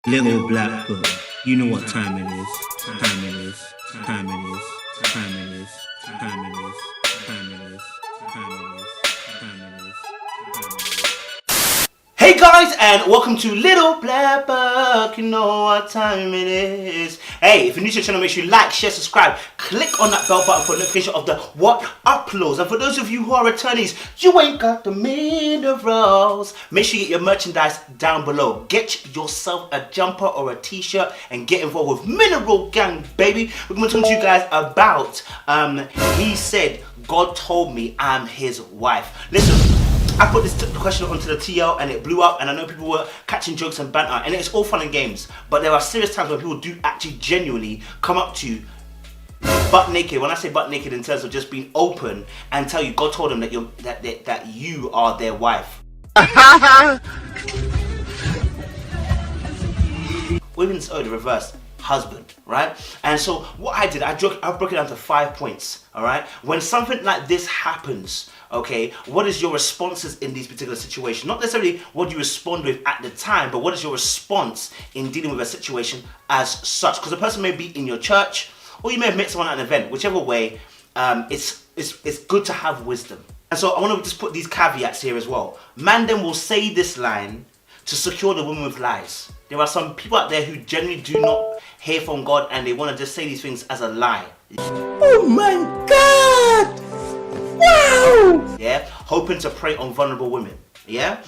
Little black book, you know what time it is. Time it is. Time it is. Time it is. Time it is. Time it is. Time it is. Time it is. Hey guys, and welcome to Little Black Book. You know what time it is. Hey, if you're new to the channel, make sure you like, share, subscribe, click on that bell button for notification of the what uploads. And for those of you who are returnees, you ain't got the minerals. Make sure you get your merchandise down below. Get yourself a jumper or a t-shirt and get involved with Mineral Gang, baby. We're going to talk to you guys about he said God told me I'm his wife. Listen, I put this question onto the TL and it blew up, and I know people were catching jokes and banter, and it's all fun and games, but there are serious times when people do actually genuinely come up to you butt naked. When I say butt naked in terms of just being open and tell you God told them that you are their wife. Women's the reverse, husband, right? And so what I did, I broke it down to 5 points, all right? When something like this happens, okay, what is your responses in these particular situations? Not necessarily what you respond with at the time, but what is your response in dealing with a situation as such? Because the person may be in your church, or you may have met someone at an event. Whichever way, it's good to have wisdom. And so I want to just put these caveats here as well. Man then will say this line to secure the woman with lies. There are some people out there who generally do not hear from God, and they want to just say these things as a lie. Oh my God! Wow! Yeah, hoping to prey on vulnerable women. Yeah,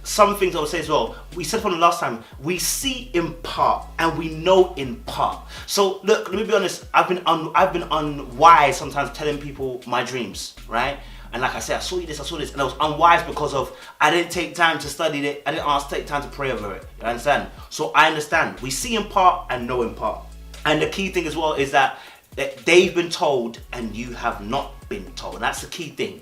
some things I would say as well. We said from the last time, we see in part and we know in part. So look, let me be honest. I've been unwise sometimes telling people my dreams, right? And like I said, I saw this, and I was unwise because of I didn't take time to study it. I didn't take time to pray over it. You understand? So I understand. We see in part and know in part. And the key thing as well is that they've been told and you have not been told. And that's the key thing.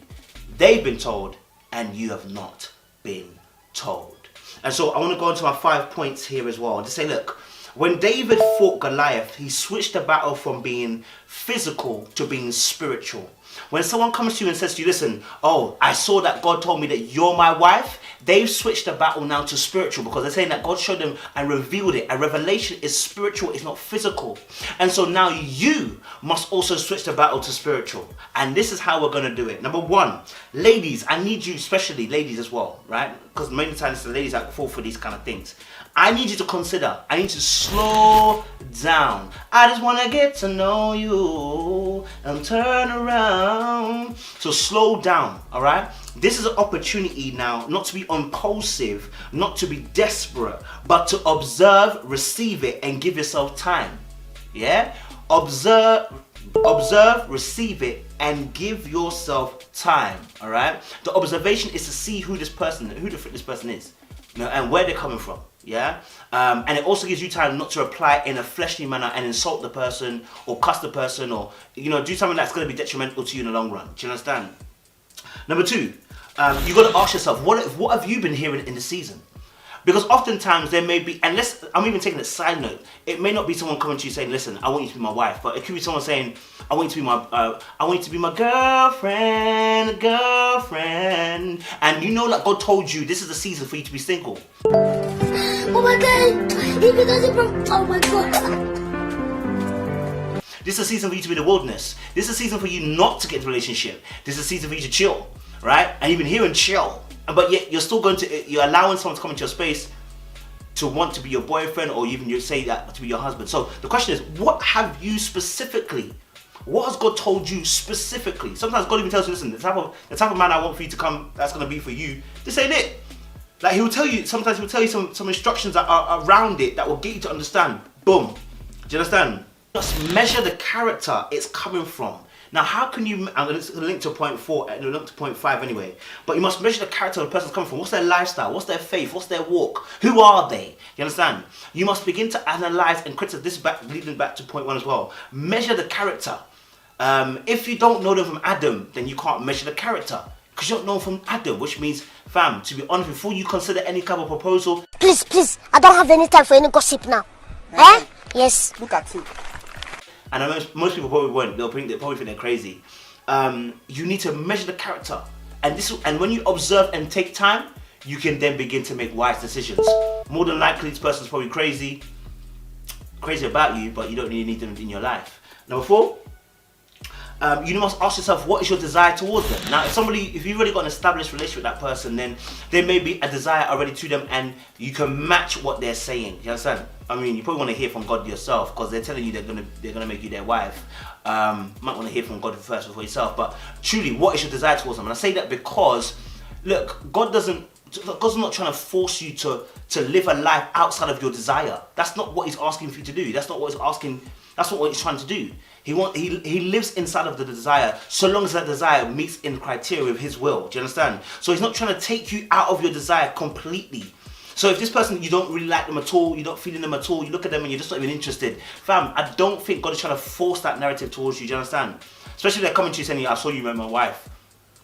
They've been told and you have not been told. And so I want to go into my 5 points here as well and just say, look, when David fought Goliath, he switched the battle from being physical to being spiritual. When someone comes to you and says to you, listen, oh, I saw that God told me that you're my wife, they've switched the battle now to spiritual, because they're saying that God showed them and revealed it. A revelation is spiritual, it's not physical. And so now you must also switch the battle to spiritual. And this is how we're going to do it. Number one, ladies, I need you, especially ladies as well, right? Because many times it's the ladies that fall for these kind of things. I need you to consider, I need to slow down. I just want to get to know you and turn around. So slow down, all right? This is an opportunity now not to be impulsive, not to be desperate, but to observe, receive it, and give yourself time. Yeah? Observe, receive it, and give yourself time, all right? The observation is to see who the fit this person is, you know, and where they're coming from. Yeah, and it also gives you time not to reply in a fleshly manner and insult the person or cuss the person, or do something that's going to be detrimental to you in the long run. Do you understand? Number two, you got to ask yourself, what have you been hearing in the season? Because oftentimes there may be, and I'm even taking a side note. It may not be someone coming to you saying, "Listen, I want you to be my wife," but it could be someone saying, "I want you to be my girlfriend." And you know that God told you this is the season for you to be single. Oh my God! Oh my God! This is a season for you to be in the wilderness. This is a season for you not to get into a relationship. This is a season for you to chill, right? And you've been hearing chill, but yet you're still you're allowing someone to come into your space to want to be your boyfriend, or even you say that to be your husband. So the question is, what have you specifically? What has God told you specifically? Sometimes God even tells you, listen, the type of man I want for you to come, that's going to be for you. This ain't it. Like sometimes he'll tell you some instructions that are around it that will get you to understand. Boom. Do you understand? Just measure the character it's coming from. Now, how can you, I'm going to link to point 4, and link to point 5 anyway, but you must measure the character of the person's coming from. What's their lifestyle? What's their faith? What's their walk? Who are they? You understand? You must begin to analyze and criticize this leading back to point 1 as well. Measure the character. If you don't know them from Adam, then you can't measure the character, because you don't know them from Adam, which means, fam, to be honest, before you consider any kind of proposal, please, I don't have any time for any gossip now. Eh? Yes. Look at you. And most people probably won't. They'll probably think they're crazy. You need to measure the character, and when you observe and take time, you can then begin to make wise decisions. More than likely, this person's probably crazy about you, but you don't really need them in your life. Number 4, you must ask yourself, what is your desire towards them? Now, if you've already got an established relationship with that person, then there may be a desire already to them, and you can match what they're saying. You understand? I mean, you probably want to hear from God yourself, because they're telling you they're gonna make you their wife. Might want to hear from God first before yourself. But truly, what is your desire towards them? And I say that because, look, God's not trying to force you to live a life outside of your desire. That's not what He's asking for you to do. That's not what He's trying to do. He lives inside of the desire, so long as that desire meets in the criteria of His will. Do you understand? So He's not trying to take you out of your desire completely. So if this person, you don't really like them at all, you're not feeling them at all, you look at them and you're just not even interested, fam, I don't think God is trying to force that narrative towards you. Do you understand? Especially if they're coming to you saying, I saw you with my wife.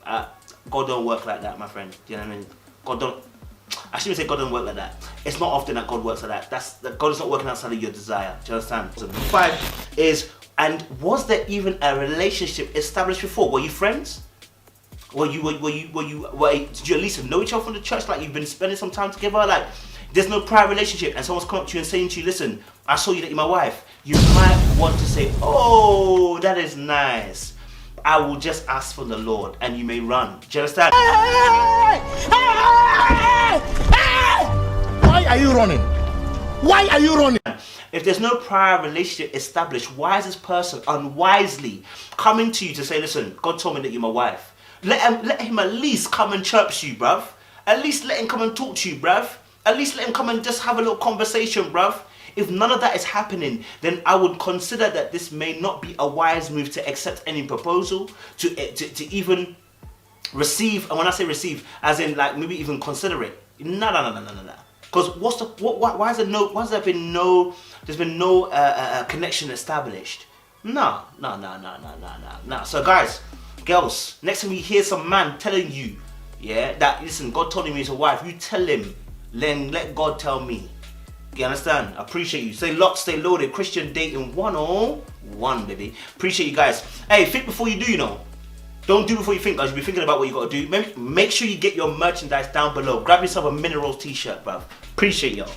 God don't work like that, my friend. Do you know what I mean? I shouldn't say God don't work like that. It's not often that God works like that. God is not working outside of your desire. Do you understand? So number 5 is, and was there even a relationship established before? Were you friends? Did you at least know each other from the church? Like, you've been spending some time together? Like, there's no prior relationship, and someone's come up to you and saying to you, listen, I saw you that you're my wife. You might want to say, oh, that is nice. I will just ask from the Lord, and you may run. Do you understand? Why are you running? Why are you running? If there's no prior relationship established, why is this person unwisely coming to you to say, listen, God told me that you're my wife? Let him at least come and chirp you, bruv. At least let him come and talk to you, bruv. At least let him come and just have a little conversation, bruv. If none of that is happening, then I would consider that this may not be a wise move to accept any proposal, to even receive. And when I say receive, as in like maybe even consider it. No. Because why has there been no connection established? No. So guys, girls, next time you hear some man telling you, that listen, God told him he's a wife, you tell him, then let God tell me. You understand? I appreciate you. Stay locked, stay loaded. Christian dating 101, baby. Appreciate you guys. Hey, think before you do, you know. Don't do before you think, guys. You'll be thinking about what you got to do. Make sure you get your merchandise down below. Grab yourself a Minerals t-shirt, bruv. Appreciate y'all.